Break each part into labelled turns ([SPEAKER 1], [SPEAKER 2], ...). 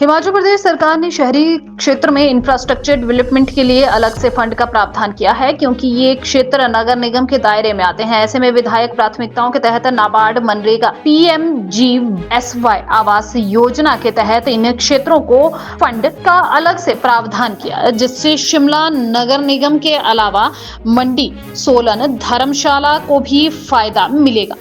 [SPEAKER 1] हिमाचल प्रदेश सरकार ने शहरी क्षेत्र में इंफ्रास्ट्रक्चर डेवलपमेंट के लिए अलग से फंड का प्रावधान किया है, क्योंकि ये क्षेत्र नगर निगम के दायरे में आते हैं। ऐसे में विधायक प्राथमिकताओं के तहत नाबार्ड, मनरेगा, पीएमजीएसवाई आवास योजना के तहत इन क्षेत्रों को फंड का अलग से प्रावधान किया, जिससे शिमला नगर निगम के अलावा मंडी, सोलन, धर्मशाला को भी फायदा मिलेगा।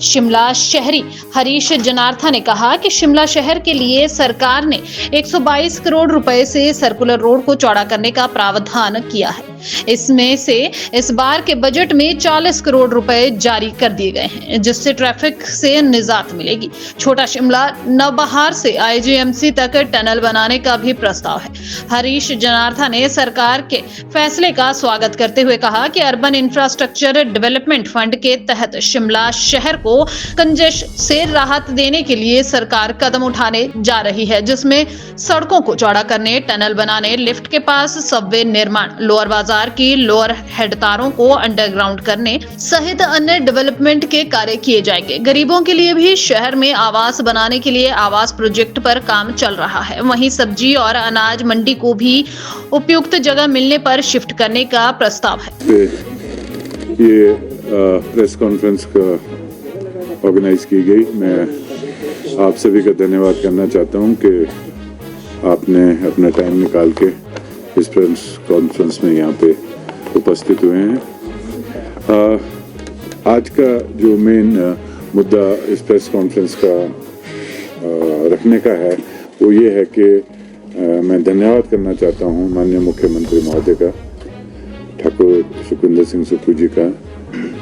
[SPEAKER 1] शिमला शहरी हरीश जनार्था ने कहा कि शिमला शहर के लिए सरकार ने 122 करोड़ रुपए से सर्कुलर रोड को चौड़ा करने का प्रावधान किया है। इसमें से इस बार के बजट में 40 करोड़ रुपए जारी कर दिए गए हैं, जिससे ट्रैफिक से निजात मिलेगी। छोटा शिमला नवबहार से आईजीएमसी तक टनल बनाने का भी प्रस्ताव है। हरीश जनार्था ने सरकार के फैसले का स्वागत करते हुए कहा कि अर्बन इंफ्रास्ट्रक्चर डेवलपमेंट फंड के तहत शिमला शहर को कंजेशन से राहत देने के लिए सरकार कदम उठाने जा रही है, जिसमें सड़कों को चौड़ा करने, टनल बनाने, लिफ्ट के पास सबवे निर्माण, लोअर बाजार की लोअर हेड तारों को अंडरग्राउंड करने सहित अन्य डेवलपमेंट के कार्य किए जाएंगे। गरीबों के लिए भी शहर में आवास बनाने के लिए आवास प्रोजेक्ट पर काम चल रहा है। वहीं सब्जी और अनाज मंडी को भी उपयुक्त जगह मिलने पर शिफ्ट करने का प्रस्ताव है।
[SPEAKER 2] ये प्रेस कॉन्फ्रेंस का ऑर्गेनाइज की गई। मैं आप सभी का धन्यवाद करना चाहता हूं कि आपने अपना टाइम निकाल के इस प्रेस कॉन्फ्रेंस में यहाँ पे उपस्थित हुए हैं। आज का जो मेन मुद्दा इस प्रेस कॉन्फ्रेंस का रखने का है वो ये है कि मैं धन्यवाद करना चाहता हूँ माननीय मुख्यमंत्री महोदय का, ठाकुर सुखविंदर सिंह सुक्खू जी का,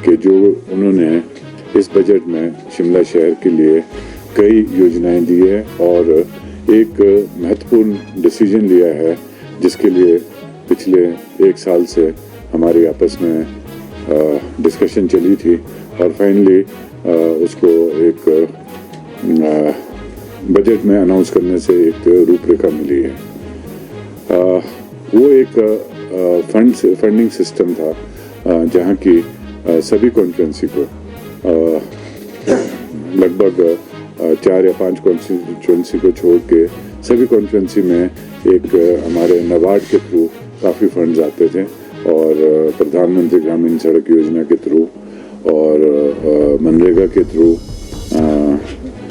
[SPEAKER 2] कि जो उन्होंने इस बजट में शिमला शहर के लिए कई योजनाएं दी है और एक महत्वपूर्ण डिसीजन लिया है, जिसके लिए पिछले 1 साल से हमारी आपस में डिस्कशन चली थी और फाइनली उसको एक बजट में अनाउंस करने से एक रूपरेखा मिली है। वो एक फंडिंग सिस्टम था जहाँ की सभी कॉन्स्टिट्यूंसी को लगभग 4 या 5 कॉन्स्टिट्यूंसी को छोड़ के सभी कॉन्स्टिट्यूंसी में एक हमारे नाबार्ड के थ्रू काफ़ी फंड्स आते थे और प्रधानमंत्री ग्रामीण सड़क योजना के थ्रू और मनरेगा के थ्रू,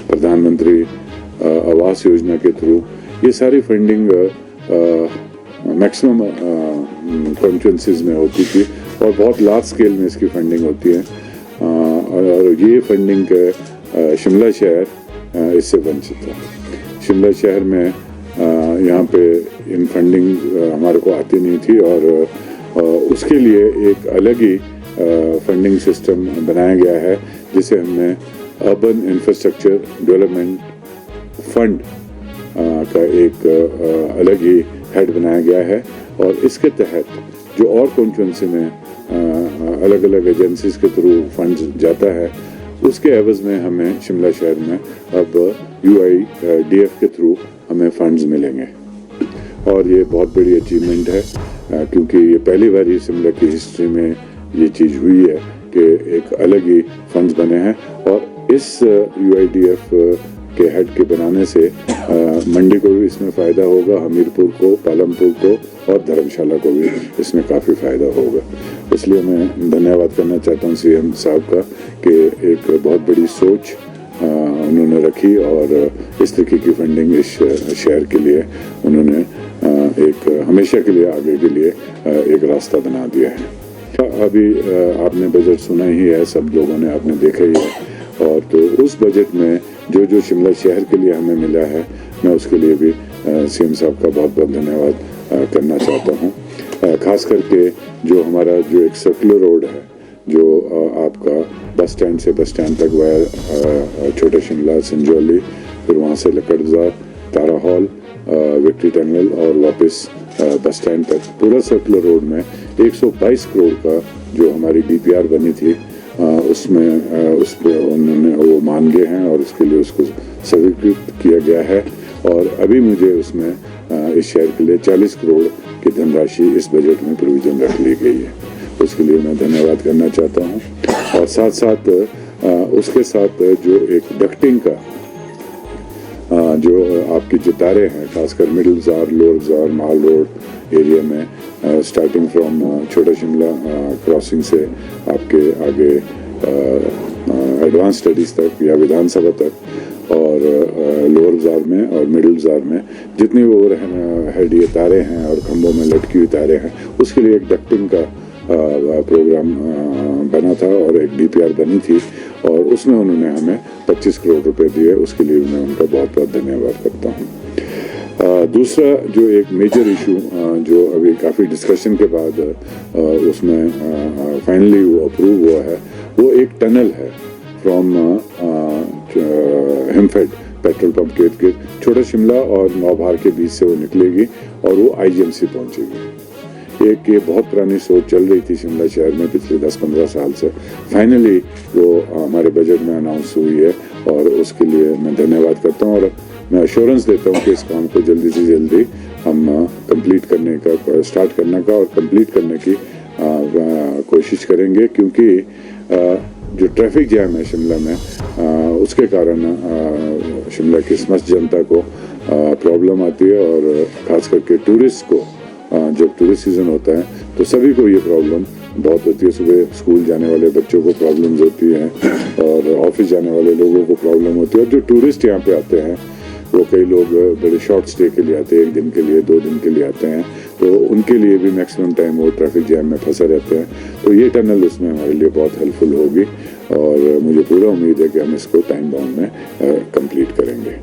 [SPEAKER 2] प्रधानमंत्री आवास योजना के थ्रू, ये सारी फंडिंग मैक्सिमम कॉन्स्टिट्यूंसीज में होती थी और बहुत लार्ज स्केल में इसकी फंडिंग होती है। और ये फंडिंग शिमला शहर इससे वंचित था। शिमला शहर में यहाँ पे इन फंडिंग हमारे को आती नहीं थी और उसके लिए एक अलग ही फंडिंग सिस्टम बनाया गया है, जिसे हमने अर्बन इंफ्रास्ट्रक्चर डेवलपमेंट फंड का एक अलग ही हेड बनाया गया है और इसके तहत जो और कॉन्स्टिट्यूंसी में अलग अलग एजेंसीज के थ्रू फंड्स जाता है, उसके एवज में हमें शिमला शहर में अब UIDF के थ्रू हमें फंड्स मिलेंगे और ये बहुत बड़ी अचीवमेंट है, क्योंकि ये पहली बार ही शिमला की हिस्ट्री में ये चीज़ हुई है कि एक अलग ही फंड्स बने हैं और इस UIDF के हेड के बनाने से मंडी को भी इसमें फ़ायदा होगा, हमीरपुर को, पालमपुर को और धर्मशाला को भी इसमें काफ़ी फ़ायदा होगा। इसलिए मैं धन्यवाद करना चाहता हूँ CM साहब का कि एक बहुत बड़ी सोच उन्होंने रखी और इस तरीके की फंडिंग इस शहर के लिए उन्होंने एक हमेशा के लिए आगे के लिए एक रास्ता बना दिया है। अभी आपने बजट सुना ही है, सब लोगों ने आपने देखा ही है, और तो उस बजट में जो शिमला शहर के लिए हमें मिला है, मैं उसके लिए भी CM साहब का बहुत बहुत धन्यवाद करना चाहता हूँ। खास करके जो हमारा जो एक सर्कुलर रोड है, जो आपका बस स्टैंड से बस स्टैंड तक वाया छोटा शिमला, संजौली, फिर वहाँ से लक्कड़ बाजार, तारा हॉल, विक्ट्री टनल और वापस बस स्टैंड तक, पूरा सर्कुलर रोड में 122 करोड़ का जो हमारी DPR बनी थी उसमें उस पर उन्होंने वो मान गए हैं और उसके लिए उसको स्वीकृत किया गया है और अभी मुझे उसमें इस शहर के लिए 40 करोड़ की धनराशि इस बजट में प्रोविजन रख ली गई है। उसके लिए मैं धन्यवाद करना चाहता हूँ और साथ साथ उसके साथ जो एक डक्टिंग का जो आपकी जो तारे हैं, खासकर मिडिल जार, लोअर जार, माल रोड एरिया में, स्टार्टिंग फ्रॉम छोटा शिमला क्रॉसिंग से आपके आगे एडवांस स्टडीज़ तक या विधानसभा तक, और लोअर जार में और मिडिल जार में जितनी ओवर हेड ये तारे हैं और खंभों में लटकी हुई तारे हैं, उसके लिए एक डक्टिंग का प्रोग्राम बना था और एक DPR बनी थी, और उसमें उन्होंने हमें 25 करोड़ रुपए दिए। उसके लिए मैं उनका बहुत बहुत धन्यवाद करता हूँ। दूसरा जो एक मेजर इशू जो अभी काफ़ी डिस्कशन के बाद उसमें फाइनली वो अप्रूव हुआ है, वो एक टनल है फ्रॉम हिमफेड पेट्रोल पंप के इर्द गिर्द छोटा शिमला और नौभार के बीच से वो निकलेगी और वो IGMC पहुंचेगी। एक ये बहुत पुरानी सोच चल रही थी शिमला शहर में पिछले 10-15 साल से, फाइनली वो हमारे बजट में अनाउंस हुई है, और उसके लिए मैं धन्यवाद करता हूँ। और मैं अश्योरेंस देता हूँ कि इस काम को जल्दी से जल्दी हम कंप्लीट करने का, स्टार्ट करने का और कंप्लीट करने की कोशिश करेंगे, क्योंकि जो ट्रैफिक जैम है शिमला में, उसके कारण शिमला की समस्त जनता को प्रॉब्लम आती है, और ख़ास करके टूरिस्ट को, जब टूरिस्ट सीज़न होता है तो सभी को ये प्रॉब्लम बहुत होती है। सुबह स्कूल जाने वाले बच्चों को प्रॉब्लम्स होती हैं, और ऑफिस जाने वाले लोगों को प्रॉब्लम होती है, और जो टूरिस्ट यहाँ पे आते हैं वो कई लोग बड़े शॉर्ट स्टे के लिए आते हैं, 1 दिन के लिए, 2 दिन के लिए आते हैं, तो उनके लिए भी मैक्सिमम टाइम वो ट्रैफिक जैम में फंसे रहते हैं। तो ये टनल उसमें हमारे लिए बहुत हेल्पफुल होगी, और मुझे पूरा उम्मीद है कि हम इसको टाइम बाउंड में कंप्लीट करेंगे।